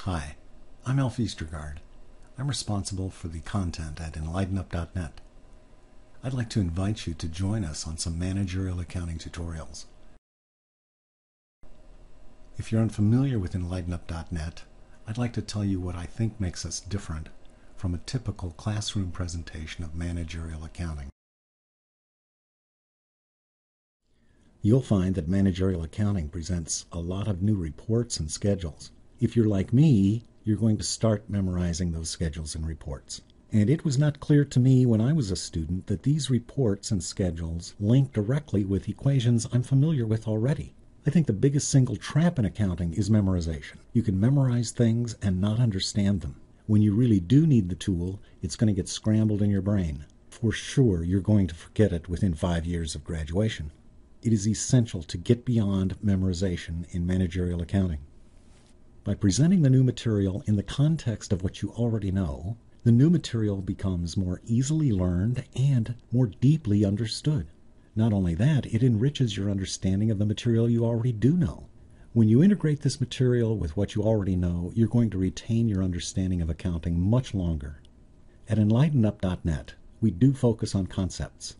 Hi, I'm Alf Eastergaard. I'm responsible for the content at enlightenup.net. I'd like to invite you to join us on some managerial accounting tutorials. If you're unfamiliar with enlightenup.net, I'd like to tell you what I think makes us different from a typical classroom presentation of managerial accounting. You'll find that managerial accounting presents a lot of new reports and schedules. If you're like me, you're going to start memorizing those schedules and reports. And it was not clear to me when I was a student that these reports and schedules link directly with equations I'm familiar with already. I think the biggest single trap in accounting is memorization. You can memorize things and not understand them. When you really do need the tool, it's going to get scrambled in your brain. For sure, you're going to forget it within 5 years of graduation. It is essential to get beyond memorization in managerial accounting. By presenting the new material in the context of what you already know, the new material becomes more easily learned and more deeply understood. Not only that, it enriches your understanding of the material you already do know. When you integrate this material with what you already know, you're going to retain your understanding of accounting much longer. At enlightenup.net, we do focus on concepts.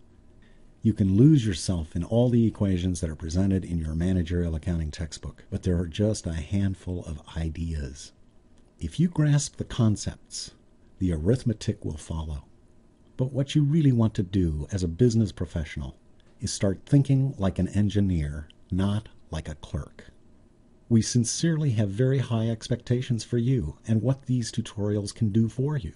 You can lose yourself in all the equations that are presented in your managerial accounting textbook, but there are just a handful of ideas. If you grasp the concepts, the arithmetic will follow. But what you really want to do as a business professional is start thinking like an engineer, not like a clerk. We sincerely have very high expectations for you and what these tutorials can do for you.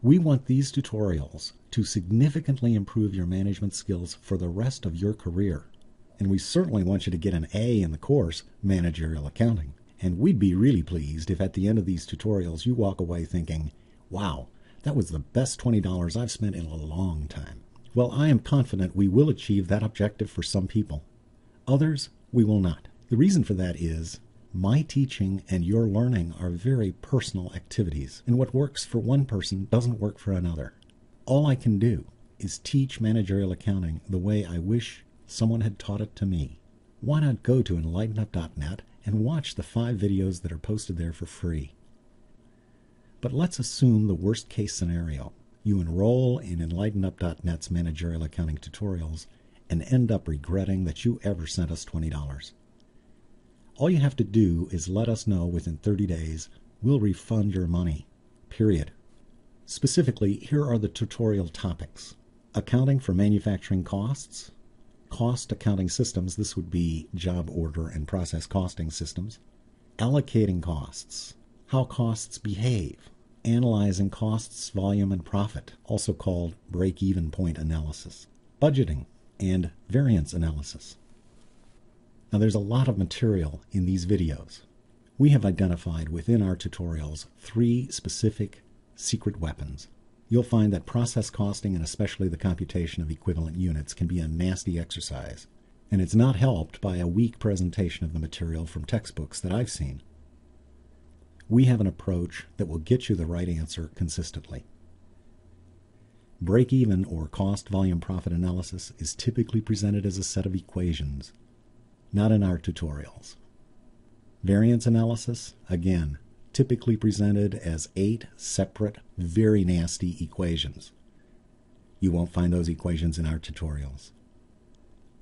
We want these tutorials to significantly improve your management skills for the rest of your career. And we certainly want you to get an A in the course, Managerial Accounting. And we'd be really pleased if at the end of these tutorials you walk away thinking, wow, that was the best $20 I've spent in a long time. Well, I am confident we will achieve that objective for some people. Others, we will not. The reason for that is my teaching and your learning are very personal activities, and what works for one person doesn't work for another. All I can do is teach managerial accounting the way I wish someone had taught it to me. Why not go to enlightenup.net and watch the 5 videos that are posted there for free? But let's assume the worst case scenario. You enroll in enlightenup.net's managerial accounting tutorials and end up regretting that you ever sent us $20. All you have to do is let us know within 30 days. We'll refund your money. Period. Specifically, here are the tutorial topics. Accounting for manufacturing costs. Cost accounting systems. This would be job order and process costing systems. Allocating costs. How costs behave. Analyzing costs, volume, and profit, also called break-even point analysis. Budgeting and variance analysis. Now, there's a lot of material in these videos. We have identified within our tutorials 3 specific secret weapons. You'll find that process costing and especially the computation of equivalent units can be a nasty exercise, and it's not helped by a weak presentation of the material from textbooks that I've seen. We have an approach that will get you the right answer consistently. Break-even or cost volume profit analysis is typically presented as a set of equations. Not in our tutorials. Variance analysis, again, typically presented as 8 separate, very nasty equations. You won't find those equations in our tutorials.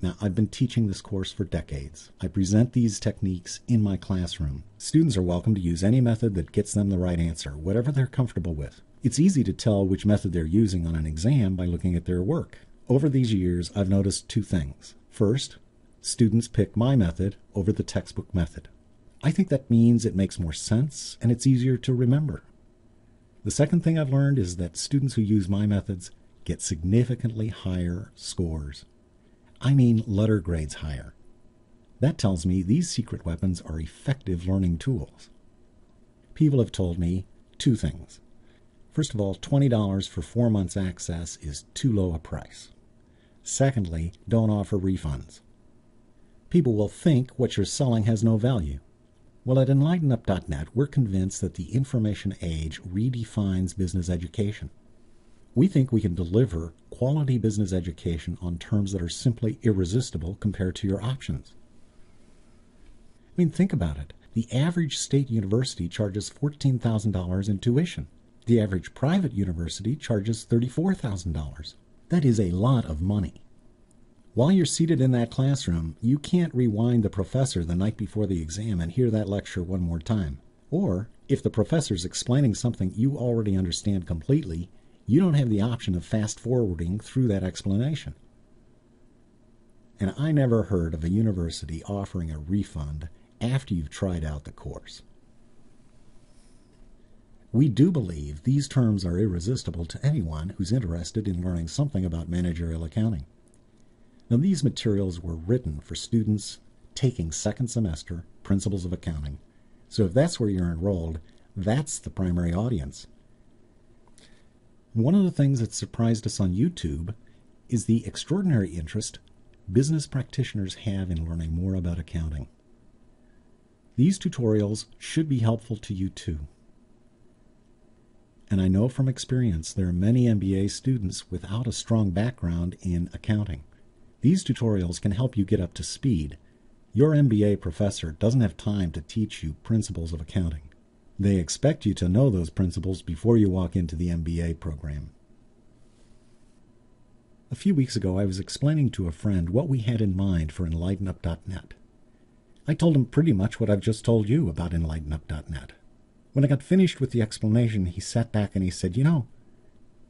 Now, I've been teaching this course for decades. I present these techniques in my classroom. Students are welcome to use any method that gets them the right answer, whatever they're comfortable with. It's easy to tell which method they're using on an exam by looking at their work. Over these years, I've noticed 2 things. First, students pick my method over the textbook method. I think that means it makes more sense and it's easier to remember. The second thing I've learned is that students who use my methods get significantly higher scores. I mean letter grades higher. That tells me these secret weapons are effective learning tools. People have told me 2 things. First of all, $20 for 4 months access is too low a price. Secondly, don't offer refunds. People will think what you're selling has no value. Well, at enlightenup.net, we're convinced that the information age redefines business education. We think we can deliver quality business education on terms that are simply irresistible compared to your options. I mean, think about it. The average state university charges $14,000 in tuition. The average private university charges $34,000. That is a lot of money. While you're seated in that classroom, you can't rewind the professor the night before the exam and hear that lecture one more time. Or, if the professor's explaining something you already understand completely, you don't have the option of fast-forwarding through that explanation. And I never heard of a university offering a refund after you've tried out the course. We do believe these terms are irresistible to anyone who's interested in learning something about managerial accounting. Now, these materials were written for students taking second semester Principles of Accounting. So if that's where you're enrolled, that's the primary audience. One of the things that surprised us on YouTube is the extraordinary interest business practitioners have in learning more about accounting. These tutorials should be helpful to you too. And I know from experience there are many MBA students without a strong background in accounting. These tutorials can help you get up to speed. Your MBA professor doesn't have time to teach you principles of accounting. They expect you to know those principles before you walk into the MBA program. A few weeks ago, I was explaining to a friend what we had in mind for EnlightenUp.net. I told him pretty much what I've just told you about EnlightenUp.net. When I got finished with the explanation, he sat back and he said,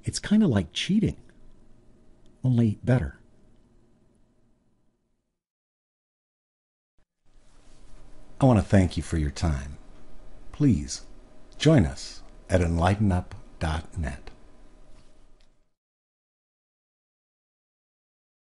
it's kind of like cheating, only better. I want to thank you for your time. Please join us at EnlightenUp.net.